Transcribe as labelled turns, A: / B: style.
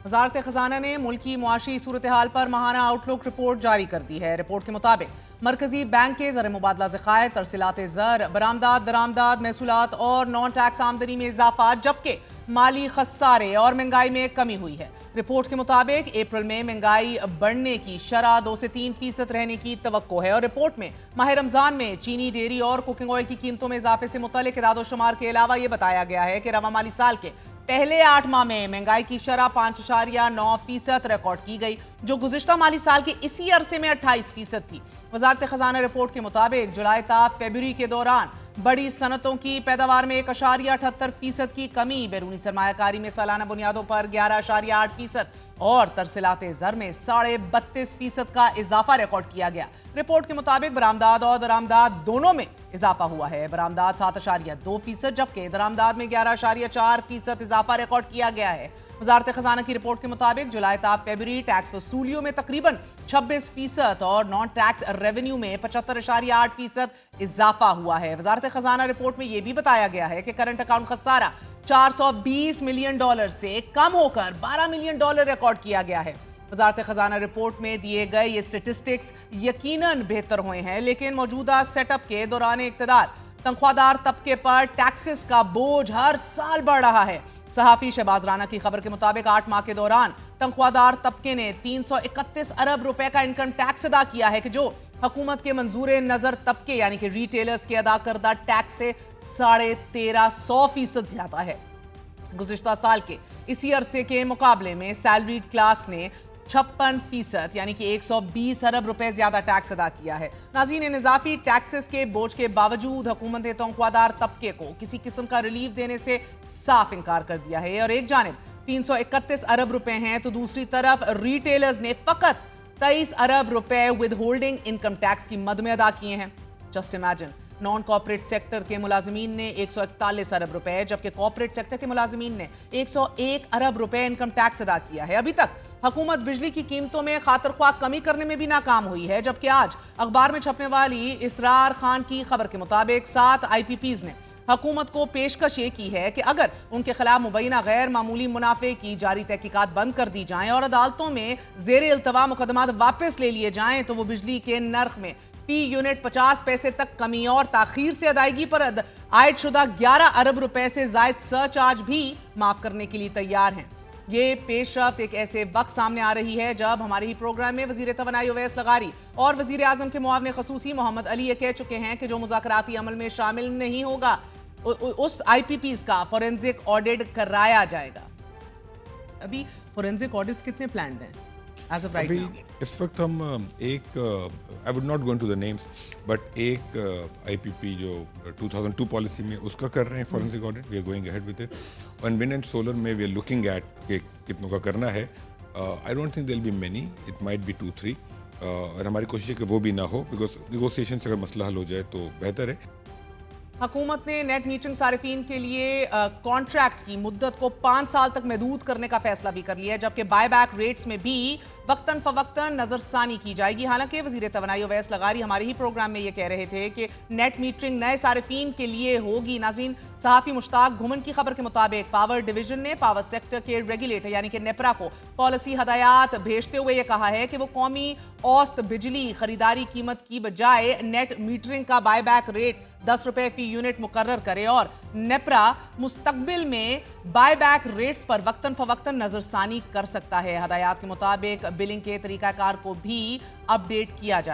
A: वजारत खजाना ने मुल्की मुआशी सूरत हाल पर माहाना आउटलुक रिपोर्ट जारी कर दी है। रिपोर्ट के मुताबिक मरकजी बैंक के ज़र मुबादला ज़खायर, तरसीलात ज़र, बरामदात, दरामदात, महसूलात और नॉन टैक्स आमदनी में इजाफा, जबकि माली खसारे और महंगाई में कमी हुई है। रिपोर्ट के मुताबिक अप्रैल में महंगाई बढ़ने की शरह 2 से 3% रहने की तवक्को है और रिपोर्ट में माह रमजान में चीनी, डेयरी और कुकिंग ऑयल की कीमतों में इजाफे से मुतल्लिक इदाद-ओ-शुमार के अलावा ये बताया गया है कि रवा माली साल के पहले 8 माह में महंगाई की शरह 5.9% रिकॉर्ड की गई, जो गुज़िश्ता माली साल के इसी अरसे में 28% थी। वजारत खजाना रिपोर्ट के मुताबिक जुलाई ता फरवरी के दौरान बड़ी सनतों की पैदावार में 1.78% की कमी, बैरूनी सरमायाकारी में सालाना बुनियादों पर 11.8% और तरसीलात ज़र में 32.5% का इजाफा रिकॉर्ड किया गया। रिपोर्ट के मुताबिक बरामदात और दरामदात दोनों में इजाफा हुआ है। बरामदात 7.2%, जबकि दरामदात में 11.4% इजाफा रिकॉर्ड किया गया है। वजारत खजाना की रिपोर्ट के मुताबिक जुलाई ता फरवरी टैक्स वसूलियों में तकरीबन 26% और नॉन टैक्स रेवेन्यू में 75.8% इजाफा हुआ है। वजारत खजाना रिपोर्ट में यह भी बताया गया है कि करंट अकाउंट खसारा $420 मिलियन से कम होकर $12 मिलियन रिकॉर्ड किया गया है। वजारत खजाना रिपोर्ट में दिए गए ये स्टेटिस्टिक्स यकीनन बेहतर हुए हैं, लेकिन मौजूदा सेटअप के दौरान इक़्तिदार तनख्वाहदार तबके पर टैक्सेस का बोझ हर साल बढ़ रहा है। सहाफी शहबाज राना की खबर के मुताबिक 8 माह के दौरान तनख्वाहदार तबके ने 331 अरब रुपए का इनकम टैक्स अदा किया है, कि जो हुकूमत के मंजूर नजर तबके यानी कि रिटेलर्स के अदा करदा टैक्स से 1350% ज्यादा है। गुज़िश्ता साल के इसी अरसे के मुकाबले में सैलरीड क्लास ने 56% यानी कि 120 अरब रुपए ज्यादा टैक्स अदा किया है। नाज़रीन, इन इजाफी टैक्सेस के बोझ के बावजूद हुकूमत ने तनख्वाहदार तबके को किसी किस्म का रिलीफ देने से साफ इनकार कर दिया है और एक जानिब 331 अरब रुपए हैं तो दूसरी तरफ रिटेलर्स ने फकत 23 अरब रुपए विद होल्डिंग इनकम टैक्स की मद में अदा किए हैं। Just imagine, non corporate sector के मुलाजमीन ने 141 अरब रुपए, जबकि कॉर्पोरेट सेक्टर के मुलाजमीन ने 101 अरब रुपए इनकम टैक्स अदा किया है। अभी तक हुकूमत बिजली की कीमतों में खातिर ख्वाह कमी करने में भी नाकाम हुई है, जबकि आज अखबार में छपने वाली इसरार खान की खबर के मुताबिक 7 IPPs ने हुकूमत को पेशकश ये की है कि अगर उनके खिलाफ मुबैना गैर मामूली मुनाफे की जारी तहकीकात बंद कर दी जाएं और अदालतों में जेर इल्तवा मुकदमात वापस ले लिए जाएं तो वो बिजली के नर्ख में फी यूनिट 50 पैसे तक कमी और ताखीर से अदायगी पर आयद शुदा 11 अरब रुपए से जायद सरचार्ज भी माफ करने के लिए तैयार हैं। ये पेशरफ्त एक ऐसे वक्त सामने आ रही है जब हमारे ही प्रोग्राम में वजीर तवानाई उवैस लगारी और वजीर आजम के मुआवने खसूसी मोहम्मद अली ये कह चुके हैं कि जो मुज़ाकराती अमल में शामिल नहीं होगा उस IPPs का फोरेंसिक ऑडिट कराया जाएगा। अभी फोरेंसिक ऑडिट्स कितने प्लान्ड हैं एज ऑफ राइट नाउ?
B: इस वक्त हम I would not go into the names, but एक IPP जो 2002 पॉलिसी में उसका कर रहे हैं forensic audit, we are going ahead with it. On wind and solar में वी आर लुकिंग एट कि कितनों का करना है। I don't think there will be many, it might be 2-3 और हमारी कोशिश है कि वो भी ना हो, बिकॉज निगोसिएशन से अगर मसला हल हो जाए तो बेहतर है।
A: हुकूमत ने नेट मीटरिंग सारिफीन के लिए कॉन्ट्रैक्ट की मुद्दत को 5 साल तक महदूद करने का फैसला भी कर लिया है, जबकि बायबैक रेट्स में भी वक्तन फवक्तन नजरसानी की जाएगी। हालांकि वजीर तवानाई उवैस लगारी हमारे ही प्रोग्राम में ये कह रहे थे कि नेट मीटरिंग नए सारिफीन के लिए होगी। नाज़रीन, सहाफ़ी मुश्ताक घुमन की खबर के मुताबिक पावर डिवीजन ने पावर सेक्टर के रेगुलेटर यानी कि नेपरा को पॉलिसी हदायत भेजते हुए यह कहा है कि वो कौमी औसत बिजली खरीदारी कीमत की बजाय नेट मीटरिंग का बायबैक रेट 10 रुपए फी यूनिट मुकर्रर करे और नेपरा मुस्तकबिल में बायबैक रेट्स पर वक्तन फवक्तन नजरसानी कर सकता है। हदायत के मुताबिक बिलिंग के तरीकाकार को भी अपडेट किया जाएगा।